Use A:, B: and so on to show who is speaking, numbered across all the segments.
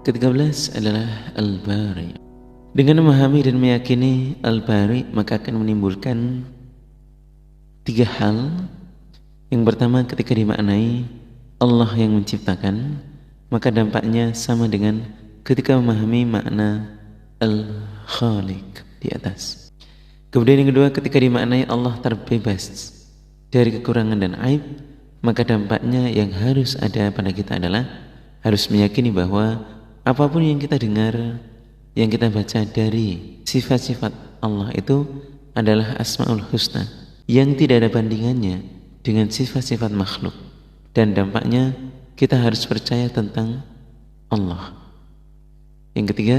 A: ke-13 adalah Al-Bari. Dengan memahami dan meyakini Al-Bari, maka akan menimbulkan 3 hal. Yang pertama, ketika dimaknai Allah yang menciptakan, maka dampaknya sama dengan ketika memahami makna Al-Khaliq di atas. Kemudian yang kedua, ketika dimaknai Allah terbebas dari kekurangan dan aib, maka dampaknya yang harus ada pada kita adalah harus meyakini bahwa apapun yang kita dengar, yang kita baca dari sifat-sifat Allah itu adalah Asmaul Husna yang tidak ada bandingannya dengan sifat-sifat makhluk. Dan dampaknya kita harus percaya tentang Allah. Yang ketiga,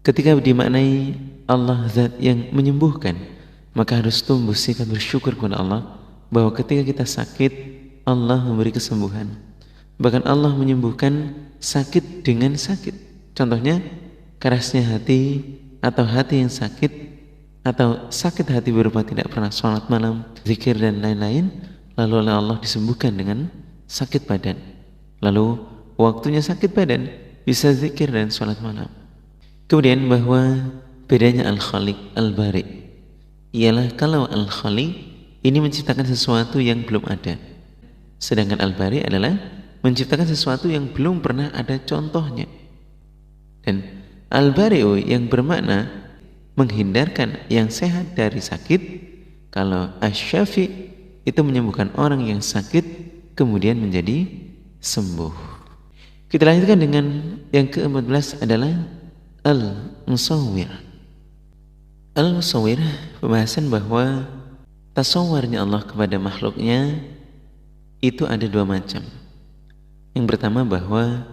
A: ketika dimaknai Allah zat yang menyembuhkan, maka harus tumbuh sifat bersyukur kepada Allah bahwa ketika kita sakit, Allah memberi kesembuhan. Bahkan Allah menyembuhkan sakit dengan sakit. Contohnya, kerasnya hati atau hati yang sakit, atau sakit hati berupa tidak pernah sholat malam, zikir dan lain-lain, lalu oleh Allah disembuhkan dengan sakit badan. Lalu waktunya sakit badan bisa zikir dan sholat malam. Kemudian bahwa bedanya Al-Khaliq, Al-Bari ialah kalau Al-Khaliq ini menciptakan sesuatu yang belum ada, sedangkan Al-Bari adalah menciptakan sesuatu yang belum pernah ada contohnya. Dan Al-Bari'u yang bermakna menghindarkan yang sehat dari sakit. Kalau Asy-Syafi' itu menyembuhkan orang yang sakit kemudian menjadi sembuh. Kita lanjutkan dengan yang ke-14 adalah Al-Musawwir. Al-Musawwir, pembahasan bahwa tasawwarnya Allah kepada makhluknya itu ada 2 macam. Yang pertama bahwa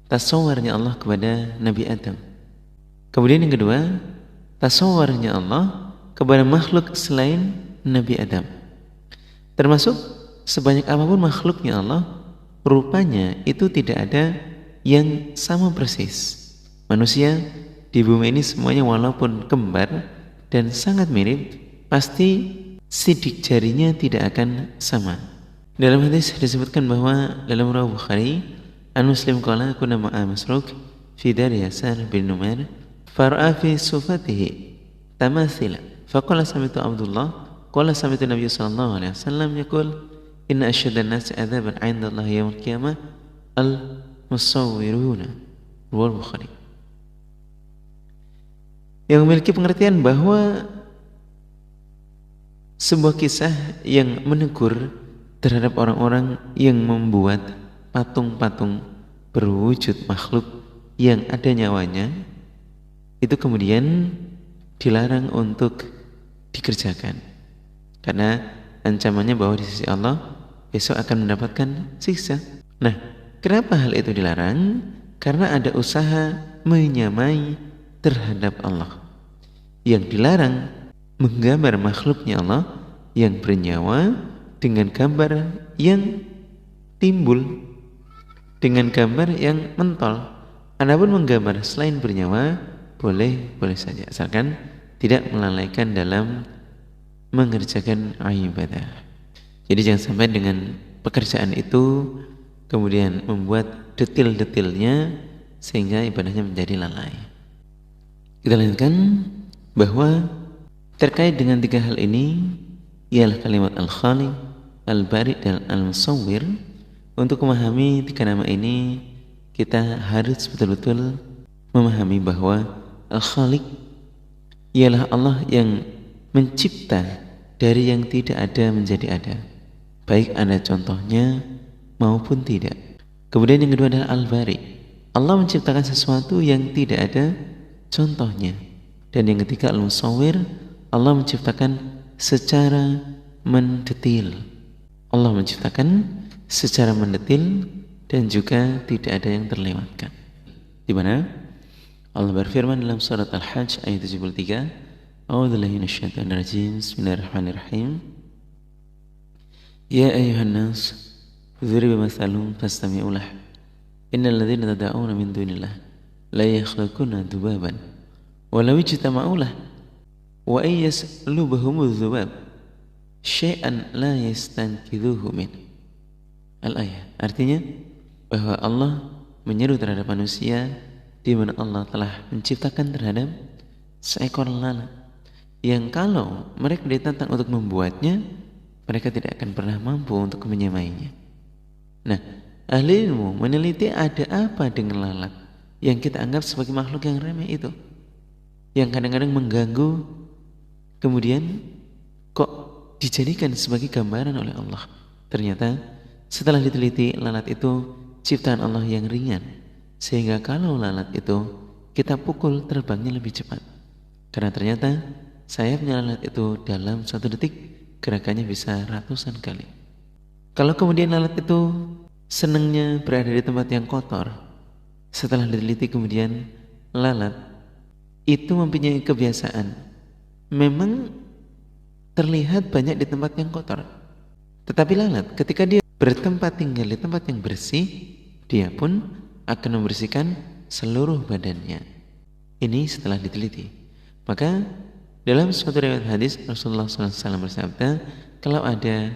A: tasawwarnya Allah kepada Nabi Adam. Kemudian yang kedua, tasawwarnya Allah kepada makhluk selain Nabi Adam. Termasuk sebanyak apapun makhluknya Allah, rupanya itu tidak ada yang sama persis. Manusia di bumi ini semuanya walaupun kembar dan sangat mirip, pasti sidik jarinya tidak akan sama. Dalam hadis disebutkan bahwa dalam riwayat Bukhari, An Muslim qala kunna ma'a Masruq fi dar Yasar bin Numair far'a fi sufatihi tamathila faqala sami'tu Abdullah qala sami'tu Nabi sallallahu alaihi wasallam yaqul inna asyaddan nasi 'adzaban 'inda Allah yaumil qiyamah al-musawwiruna. Riwayat Bukhari. Yang memiliki pengertian bahwa sebuah kisah yang menegur terhadap orang-orang yang membuat patung-patung berwujud makhluk yang ada nyawanya, itu kemudian dilarang untuk dikerjakan karena ancamannya bahwa di sisi Allah besok akan mendapatkan siksa. Nah, kenapa hal itu dilarang? Karena ada usaha menyamai terhadap Allah. Yang dilarang menggambar makhluknya Allah yang bernyawa dengan gambar yang timbul, dengan gambar yang mentol. Adapun menggambar selain bernyawa boleh saja, asalkan tidak melalaikan dalam mengerjakan ibadah. Jadi jangan sampai dengan pekerjaan itu kemudian membuat detil-detilnya sehingga ibadahnya menjadi lalai. Kita lanjutkan bahwa terkait dengan 3 hal ini ialah kalimat Al-Khaliq, Al-Bari dan Al-Musawwir. Untuk memahami 3 nama ini, kita harus betul-betul memahami bahwa Al-Khaliq ialah Allah yang mencipta dari yang tidak ada menjadi ada, baik ada contohnya maupun tidak. Kemudian yang kedua adalah Al-Bari, Allah menciptakan sesuatu yang tidak ada contohnya. Dan yang ketiga Al-Musawwir, Allah menciptakan secara mendetil. Allah menciptakan secara mendetil dan juga tidak ada yang terlewatkan. Di mana Allah berfirman dalam surat Al-Hajj ayat 73, A'udzubillahi minasyaitonir rajim. Bismillahirrahmanirrahim. Ya ayyuhan nas, dhuriba mathalun fastami'u lah. Innal ladzina tad'una min dunillah la yakhluquna dhubaban wa law ijtama'u lah wa ayyaslubuhumudz dhubab syai'an la yastankidhuhu min. Al-ayah, artinya bahwa Allah menyeru terhadap manusia, di mana Allah telah menciptakan terhadap seekor lalat yang kalau mereka ditantang untuk membuatnya, mereka tidak akan pernah mampu untuk menyamainya. Nah, ahli ilmu meneliti ada apa dengan lalat yang kita anggap sebagai makhluk yang remeh itu, yang kadang-kadang mengganggu, kemudian kok dijadikan sebagai gambaran oleh Allah. Ternyata setelah diteliti, lalat itu ciptaan Allah yang ringan, sehingga kalau lalat itu kita pukul, terbangnya lebih cepat. Karena ternyata sayapnya lalat itu dalam 1 detik gerakannya bisa ratusan kali. Kalau kemudian lalat itu senangnya berada di tempat yang kotor, setelah diteliti kemudian lalat itu mempunyai kebiasaan memang terlihat banyak di tempat yang kotor. Tetapi lalat ketika dia bertempat tinggal di tempat yang bersih, dia pun akan membersihkan seluruh badannya. Ini setelah diteliti. Maka dalam suatu riwayat hadis Rasulullah SAW bersabda, kalau ada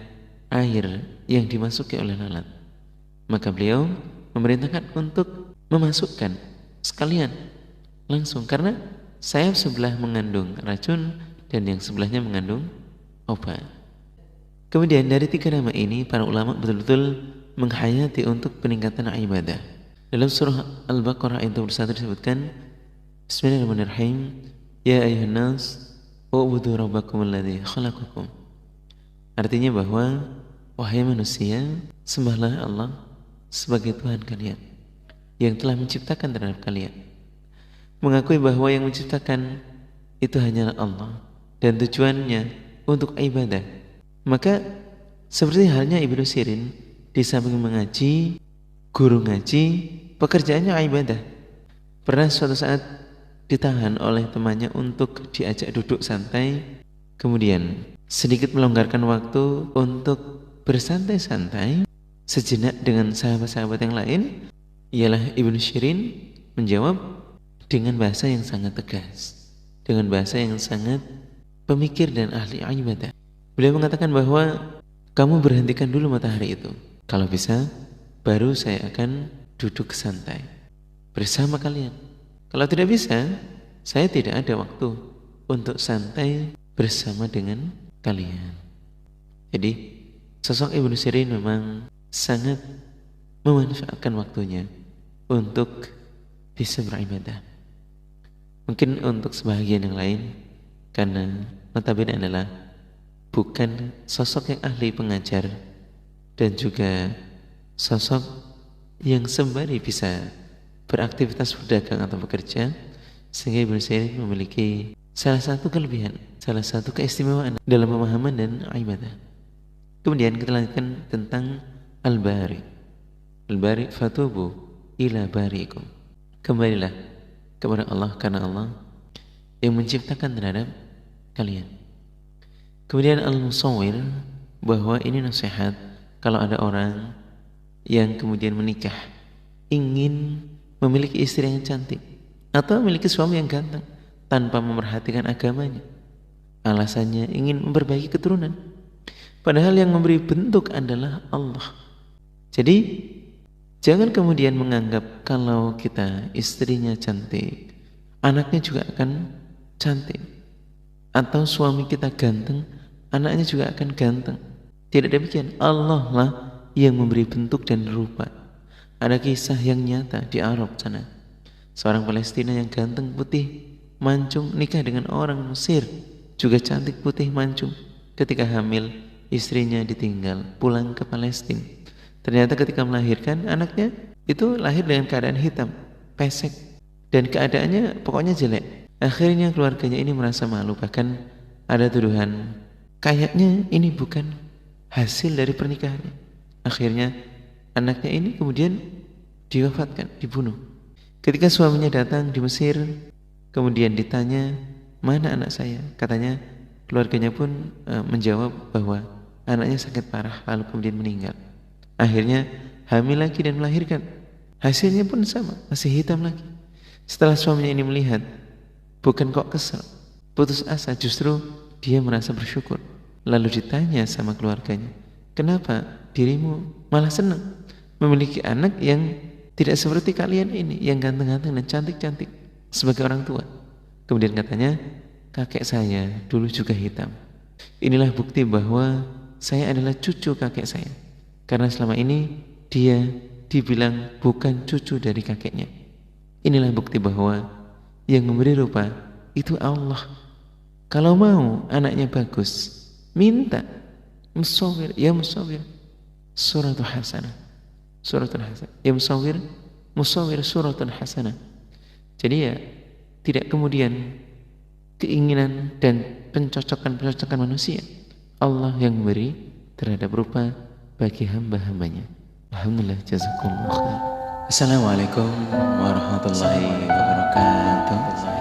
A: air yang dimasuki oleh lalat, maka beliau memerintahkan untuk memasukkan sekalian langsung, karena sayap sebelah mengandung racun dan yang sebelahnya mengandung obat. Kemudian dari 3 nama ini para ulama betul-betul menghayati untuk peningkatan ibadah. Dalam surah Al-Baqarah ayat 21 disebutkan, Bismillahirrahmanirrahim, Ya ayuhan nas, u'budu rabbakum alladzi khalaqakum. Artinya bahwa wahai manusia, sembahlah Allah sebagai Tuhan kalian yang telah menciptakan terhadap kalian. Mengakui bahwa yang menciptakan itu hanyalah Allah dan tujuannya untuk ibadah. Maka seperti halnya Ibnu Sirin, di samping mengaji, guru ngaji, pekerjaannya ibadah. Pernah suatu saat ditahan oleh temannya untuk diajak duduk santai, kemudian sedikit melonggarkan waktu untuk bersantai-santai sejenak dengan sahabat-sahabat yang lain. Ialah Ibnu Sirin menjawab dengan bahasa yang sangat tegas, dengan bahasa yang sangat pemikir dan ahli ibadah. Beliau mengatakan bahwa kamu berhentikan dulu matahari itu, kalau bisa baru saya akan duduk santai bersama kalian. Kalau tidak bisa, saya tidak ada waktu untuk santai bersama dengan kalian. Jadi sosok Ibnu Sirin memang sangat memanfaatkan waktunya untuk bisa beribadah. Mungkin untuk sebahagian yang lain, karena notabene adalah bukan sosok yang ahli pengajar dan juga sosok yang sembari bisa beraktivitas berdagang atau bekerja, sehingga Ibnu Sirin memiliki salah satu kelebihan, salah satu keistimewaan dalam pemahaman dan ibadah. Kemudian kita lanjutkan tentang Al-Bari. Al-Bari, fatubu ila barikum. Kembalilah kepada Allah karena Allah yang menciptakan terhadap kalian. Kemudian Al-Musawwir, bahwa ini nasihat kalau ada orang yang kemudian menikah ingin memiliki istri yang cantik atau memiliki suami yang ganteng tanpa memerhatikan agamanya. Alasannya ingin memperbaiki keturunan, padahal yang memberi bentuk adalah Allah. Jadi jangan kemudian menganggap kalau kita istrinya cantik, anaknya juga akan cantik, atau suami kita ganteng, anaknya juga akan ganteng. Tidak demikian. Allah lah yang memberi bentuk dan rupa. Ada kisah yang nyata di Arab sana. Seorang Palestina yang ganteng, putih, mancung nikah dengan orang Mesir, juga cantik, putih, mancung. Ketika hamil, istrinya ditinggal pulang ke Palestina. Ternyata ketika melahirkan, anaknya itu lahir dengan keadaan hitam, pesek, dan keadaannya pokoknya jelek. Akhirnya keluarganya ini merasa malu, bahkan ada tuduhan kayaknya ini bukan hasil dari pernikahannya. Akhirnya anaknya ini kemudian diwafatkan, dibunuh. Ketika suaminya datang di Mesir, kemudian ditanya, mana anak saya? Katanya keluarganya pun menjawab bahwa anaknya sakit parah, lalu kemudian meninggal. Akhirnya hamil lagi dan melahirkan. Hasilnya pun sama, masih hitam lagi. Setelah suaminya ini melihat, bukan kok kesal, putus asa, justru dia merasa bersyukur. Lalu ditanya sama keluarganya, kenapa dirimu malah senang memiliki anak yang Tidak seperti kalian ini yang ganteng-ganteng dan cantik-cantik sebagai orang tua. Kemudian katanya, kakek saya dulu juga hitam. Inilah bukti bahwa saya adalah cucu kakek saya. Karena selama ini dia dibilang bukan cucu dari kakeknya. Inilah bukti bahwa yang memberi rupa itu Allah. Kalau mau anaknya bagus, minta musawwir, ya musawwir suratul hasanah. Suratul hasanah. Ya musawwir suratul hasanah. Jadi ya tidak kemudian keinginan dan pencocokan manusia. Allah yang memberi terhadap rupa bagi hamba-hambanya. Alhamdulillah, jazakumullah khair. Assalamualaikum warahmatullahi wabarakatuh.